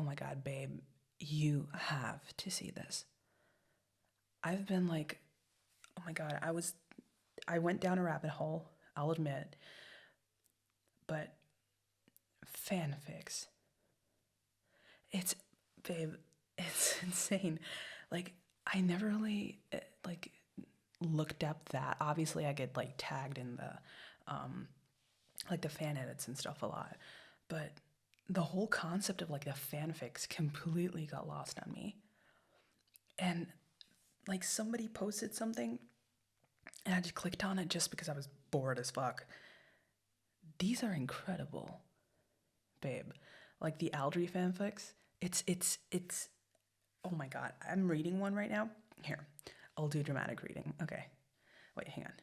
oh my God, babe, you have to see this. I've been like, oh my God, I went down a rabbit hole, I'll admit, but fanfics, it's, babe, it's insane. Like, I never really, like, looked up that. Obviously, I get, like, tagged in the, like, the fan edits and stuff a lot, but the whole concept of, like, the fanfics completely got lost on me. And, like, somebody posted something, and I just clicked on it just because I was bored as fuck. These are incredible, babe. Like the Aldry fanfics. It's oh my God. I'm reading one right now. Here. I'll do a dramatic reading. Okay. Wait, hang on.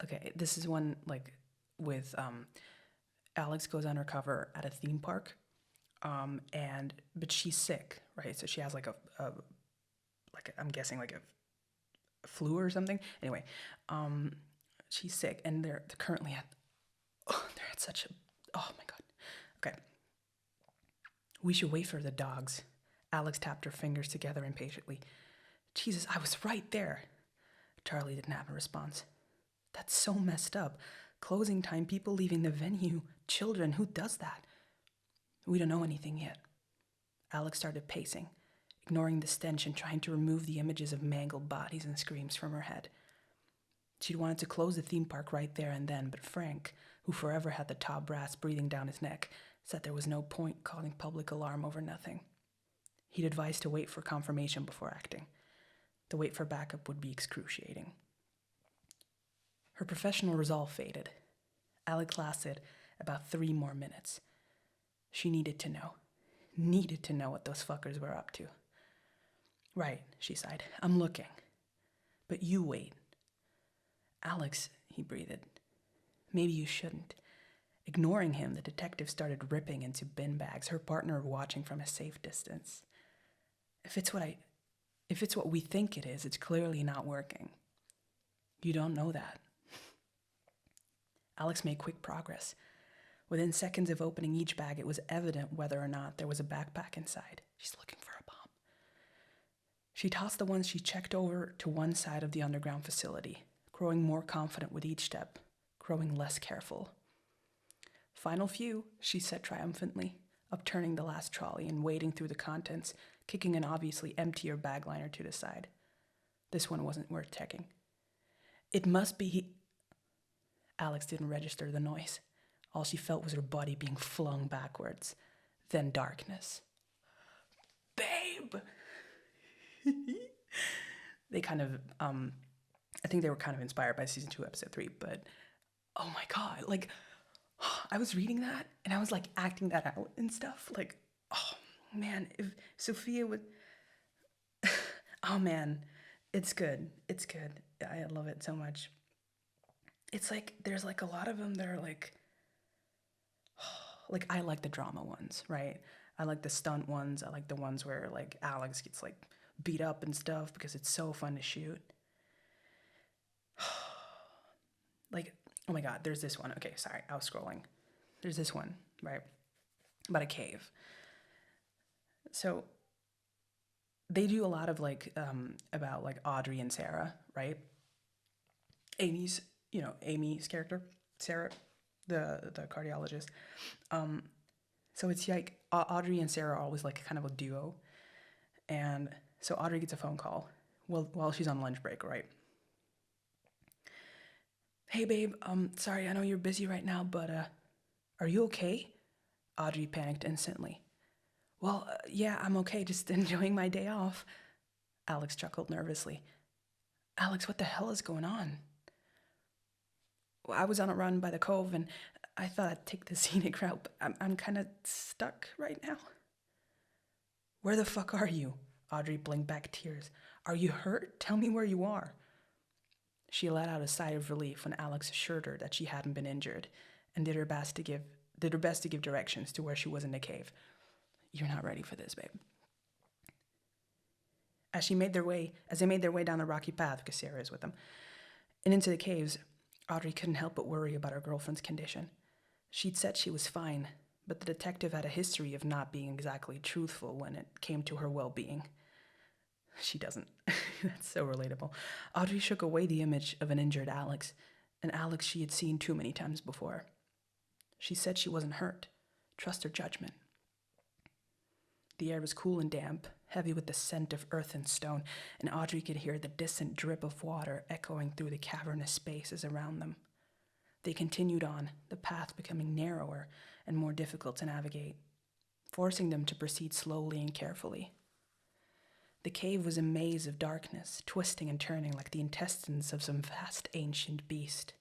Okay, this is one like with Alex goes undercover at a theme park. And but she's sick, right? So she has like a like I'm guessing like a flu or something. Anyway, she's sick and they're currently at they're at such a oh my God. Okay. We should wait for the dogs. Alex tapped her fingers together impatiently. Jesus, I was right there. Charlie didn't have a response. That's so messed up. Closing time, people leaving the venue, children, who does that? We don't know anything yet. Alex started pacing, ignoring the stench and trying to remove the images of mangled bodies and screams from her head. She'd wanted to close the theme park right there and then, but Frank, who forever had the top brass breathing down his neck, said there was no point calling public alarm over nothing. He'd advised to wait for confirmation before acting. The wait for backup would be excruciating. Her professional resolve faded. Alex lasted about 3 more minutes. She needed to know what those fuckers were up to. Right, she sighed. I'm looking. But you wait. Alex, he breathed. Maybe you shouldn't. Ignoring him, the detective started ripping into bin bags, her partner watching from a safe distance. If it's what we think it is, it's clearly not working. You don't know that. Alex made quick progress. Within seconds of opening each bag, it was evident whether or not there was a backpack inside. She's looking for a bomb. She tossed the ones she checked over to one side of the underground facility, growing more confident with each step, growing less careful. Final few, she said triumphantly, upturning the last trolley and wading through the contents, kicking an obviously emptier bag liner to the side. This one wasn't worth checking. It must be... Alex didn't register the noise. All she felt was her body being flung backwards. Then darkness. Babe! They kind of, I think they were kind of inspired by season 2, episode 3, but oh my God, like, I was reading that and I was like acting that out and stuff. Like, oh man, if Sophia would, oh man, it's good. It's good. I love it so much. It's like, there's like a lot of them that are like I like the drama ones, right? I like the stunt ones. I like the ones where like Alex gets like beat up and stuff because it's so fun to shoot. Like, oh my God, there's this one. Okay, sorry, I was scrolling. There's this one, right? About a cave. So they do a lot of like, about like Audrey and Sarah, right? Amy's character, Sarah, the cardiologist. So it's like Audrey and Sarah are always like kind of a duo. And so Audrey gets a phone call while she's on lunch break, right? Hey babe, sorry, I know you're busy right now, but are you okay? Audrey panicked instantly. Well, yeah, I'm okay, just enjoying my day off. Alex chuckled nervously. Alex, what the hell is going on? Well, I was on a run by the cove and I thought I'd take the scenic route, but I'm kind of stuck right now. Where the fuck are you? Audrey blinked back tears. Are you hurt? Tell me where you are. She let out a sigh of relief when Alex assured her that she hadn't been injured and did her best to give directions to where she was in the cave. You're not ready for this, babe. As they made their way down the rocky path, because Sarah is with them, and into the caves, Audrey couldn't help but worry about her girlfriend's condition. She'd said she was fine, but the detective had a history of not being exactly truthful when it came to her well-being. She doesn't. That's so relatable. Audrey shook away the image of an injured Alex, an Alex she had seen too many times before. She said she wasn't hurt. Trust her judgment. The air was cool and damp, heavy with the scent of earth and stone, and Audrey could hear the distant drip of water echoing through the cavernous spaces around them. They continued on, the path becoming narrower and more difficult to navigate, forcing them to proceed slowly and carefully. The cave was a maze of darkness, twisting and turning like the intestines of some vast ancient beast.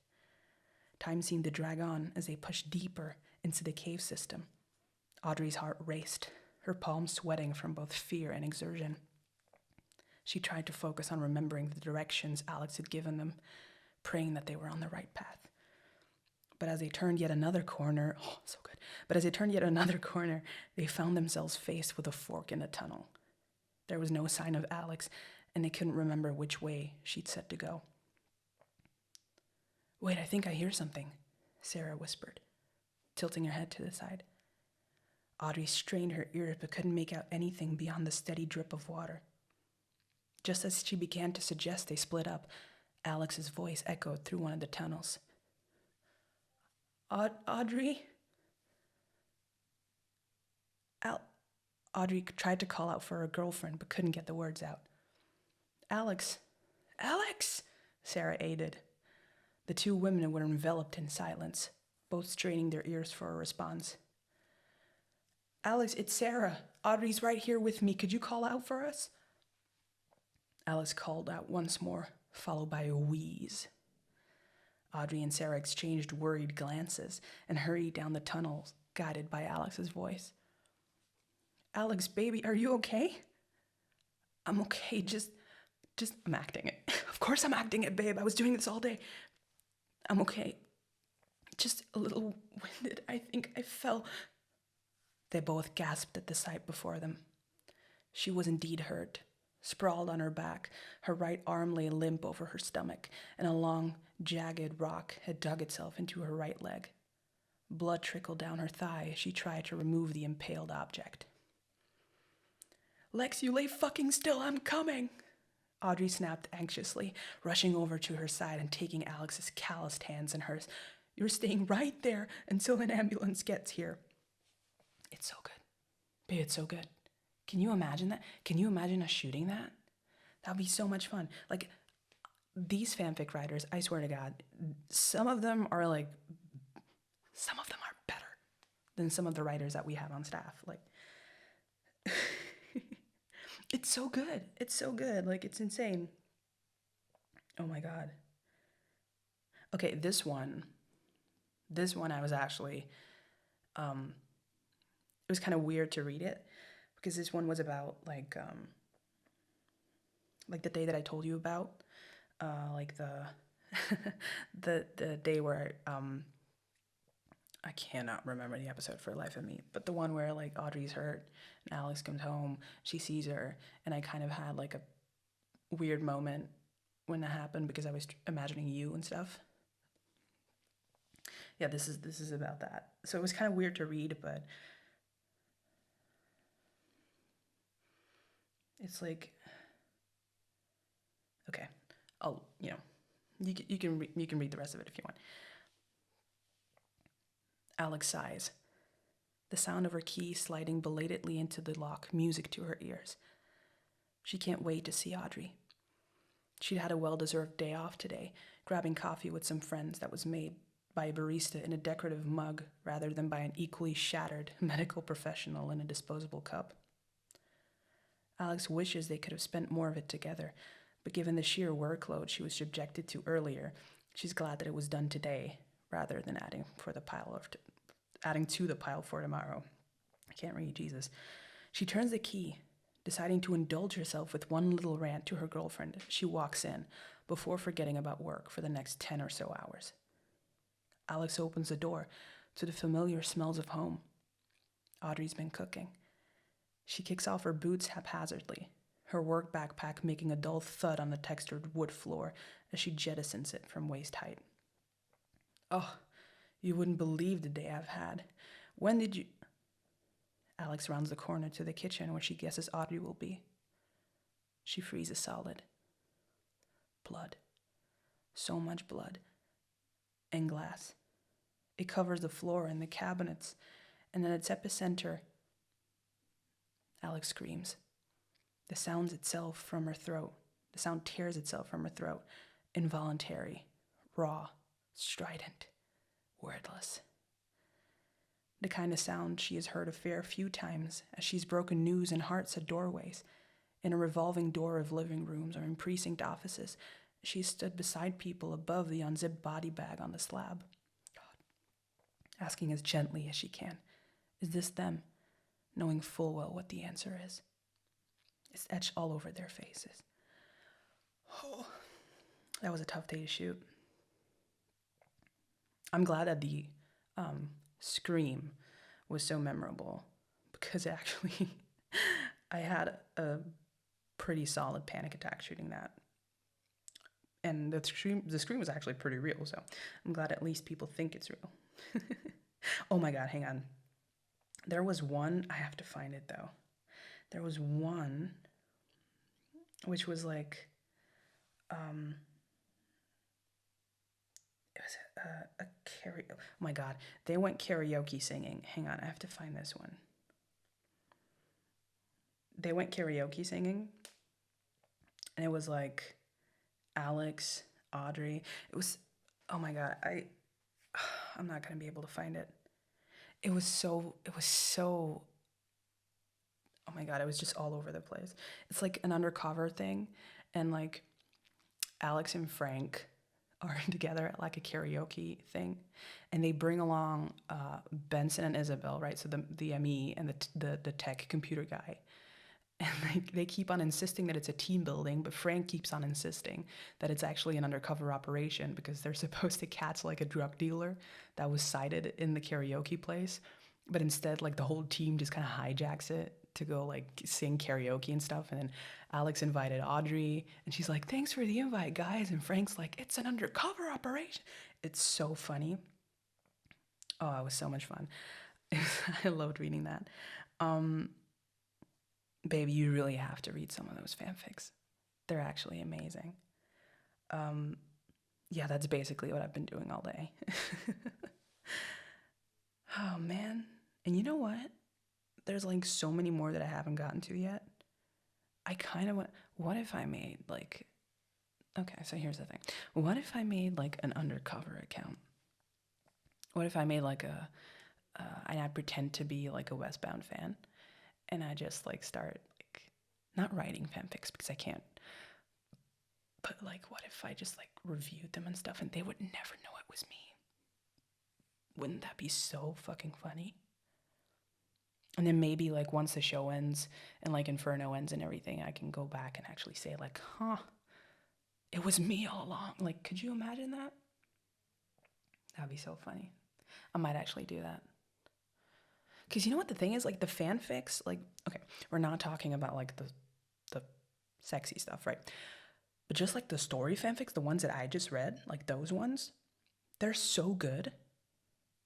Time seemed to drag on as they pushed deeper into the cave system. Audrey's heart raced, her palms sweating from both fear and exertion. She tried to focus on remembering the directions Alex had given them, praying that they were on the right path. But as they turned yet another corner, they found themselves faced with a fork in the tunnel. There was no sign of Alex, and they couldn't remember which way she'd said to go. "Wait, I think I hear something," Sarah whispered, tilting her head to the side. Audrey strained her ears but couldn't make out anything beyond the steady drip of water. Just as she began to suggest they split up, Alex's voice echoed through one of the tunnels. Audrey? Audrey tried to call out for her girlfriend but couldn't get the words out. Alex! Alex! Sarah aided. The two women were enveloped in silence, both straining their ears for a response. "Alex, it's Sarah. Audrey's right here with me. Could you call out for us?" Alex called out once more, followed by a wheeze. Audrey and Sarah exchanged worried glances and hurried down the tunnel, guided by Alex's voice. "Alex, baby, are you okay?" "I'm okay, just I'm acting it. Of course I'm acting it, babe. I was doing this all day. I'm okay. Just a little winded. I think I fell." They both gasped at the sight before them. She was indeed hurt. Sprawled on her back, her right arm lay limp over her stomach, and a long, jagged rock had dug itself into her right leg. Blood trickled down her thigh as she tried to remove the impaled object. "Lex, you lay fucking still, I'm coming!" Audrey snapped anxiously, rushing over to her side and taking Alex's calloused hands in hers. "You're staying right there until an ambulance gets here." It's so good. Babe, it's so good. Can you imagine that? Can you imagine us shooting that? That would be so much fun. Like, these fanfic writers, I swear to God, some of them are better than some of the writers that we have on staff. Like, it's so good. It's so good. Like, it's insane. Oh my God. Okay, this one I was actually, it was kind of weird to read it because this one was about like the day that I told you about, like the the day where I cannot remember the episode for the life of me, but the one where like Audrey's hurt and Alex comes home, she sees her, and I kind of had like a weird moment when that happened because I was imagining you and stuff. Yeah, this is about that. So it was kind of weird to read, but it's like, okay, I'll, you can read the rest of it if you want. Alex sighs, the sound of her key sliding belatedly into the lock, music to her ears. She can't wait to see Audrey. She'd had a well-deserved day off today, grabbing coffee with some friends that was made by a barista in a decorative mug rather than by an equally shattered medical professional in a disposable cup. Alex wishes they could have spent more of it together, but given the sheer workload she was subjected to earlier, she's glad that it was done today rather than adding to the pile for tomorrow. I can't read, Jesus. She turns the key, deciding to indulge herself with one little rant to her girlfriend. She walks in, before forgetting about work for the next 10 or so hours. Alex opens the door to the familiar smells of home. Audrey's been cooking. She kicks off her boots haphazardly, her work backpack making a dull thud on the textured wood floor as she jettisons it from waist height. "Oh, you wouldn't believe the day I've had. When did you..." Alex rounds the corner to the kitchen where she guesses Audrey will be. She freezes solid. Blood. So much blood. And glass. It covers the floor and the cabinets, and at its epicenter, Alex screams. The sound itself from her throat. The sound tears itself from her throat. Involuntary. Raw. Strident. Wordless. The kind of sound she has heard a fair few times as she's broken news and hearts at doorways, in a revolving door of living rooms or in precinct offices. She's stood beside people above the unzipped body bag on the slab, asking as gently as she can, is this them? Knowing full well what the answer is. It's etched all over their faces. Oh, that was a tough day to shoot. I'm glad that the scream was so memorable, because actually I had a pretty solid panic attack shooting that. And the scream was actually pretty real, so I'm glad at least people think it's real. Oh my god, hang on. There was one, I have to find it though. There was one which was like it was a karaoke. Oh my god, they went karaoke singing. Hang on, I have to find this one. They went karaoke singing, and it was like Alex, Audrey. It was, oh my god, I'm not gonna be able to find it. It was so, oh my god, it was just all over the place. It's like an undercover thing, and like Alex and Frank are together at like a karaoke thing, and they bring along Benson and Isabel, right? So the ME and the tech computer guy. And like they keep on insisting that it's a team building, but Frank keeps on insisting that it's actually an undercover operation because they're supposed to catch like a drug dealer that was sighted in the karaoke place. But instead, like the whole team just kind of hijacks it to go like sing karaoke and stuff. And then Alex invited Audrey, and she's like, "Thanks for the invite, guys." And Frank's like, "It's an undercover operation." It's so funny. Oh, it was so much fun. I loved reading that. Baby, you really have to read some of those fanfics. They're actually amazing. Yeah, that's basically what I've been doing all day. Oh, man. And you know what? There's like so many more that I haven't gotten to yet. I kind of want, what if I made like, okay, so here's the thing. What if I made like an undercover account? What if I made like and I pretend to be like a Westbound fan, and I just like start like not writing fanfics because I can't, but like what if I just like reviewed them and stuff and they would never know it was me? Wouldn't that be so fucking funny? And then maybe like once the show ends and like Inferno ends and everything, I can go back and actually say like, huh, it was me all along. Like, could you imagine that? That'd be so funny. I might actually do that. Because you know what the thing is? Like the fanfics, like, okay, we're not talking about like the sexy stuff, right? But just like the story fanfics, the ones that I just read, like those ones, they're so good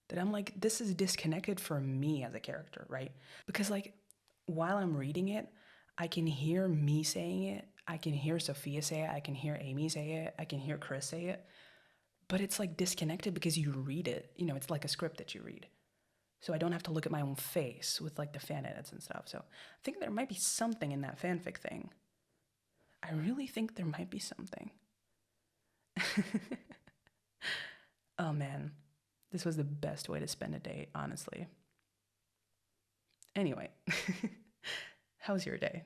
that I'm like, this is disconnected from me as a character, right? Because like while I'm reading it, I can hear me saying it. I can hear Sophia say it. I can hear Amy say it. I can hear Chris say it. But it's like disconnected because you read it. You know, it's like a script that you read. So I don't have to look at my own face with like the fan edits and stuff. So I think there might be something in that fanfic thing. I really think there might be something. Oh man, this was the best way to spend a day, honestly. Anyway, how's your day?